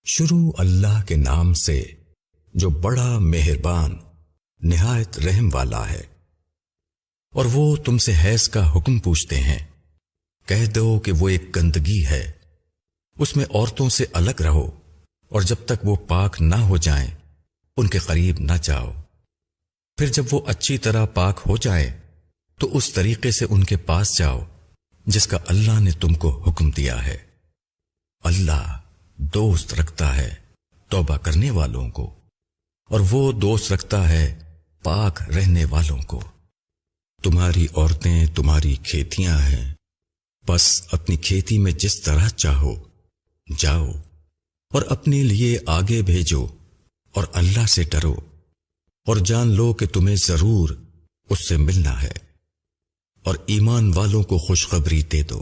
شروع اللہ کے نام سے جو بڑا مہربان نہایت رحم والا ہے۔ اور وہ تم سے حیض کا حکم پوچھتے ہیں، کہہ دو کہ وہ ایک گندگی ہے، اس میں عورتوں سے الگ رہو، اور جب تک وہ پاک نہ ہو جائیں ان کے قریب نہ جاؤ۔ پھر جب وہ اچھی طرح پاک ہو جائیں تو اس طریقے سے ان کے پاس جاؤ جس کا اللہ نے تم کو حکم دیا ہے۔ اللہ دوست رکھتا ہے توبہ کرنے والوں کو، اور وہ دوست رکھتا ہے پاک رہنے والوں کو۔ تمہاری عورتیں تمہاری کھیتیاں ہیں، بس اپنی کھیتی میں جس طرح چاہو جاؤ، اور اپنے لیے آگے بھیجو، اور اللہ سے ڈرو، اور جان لو کہ تمہیں ضرور اس سے ملنا ہے، اور ایمان والوں کو خوشخبری دے دو۔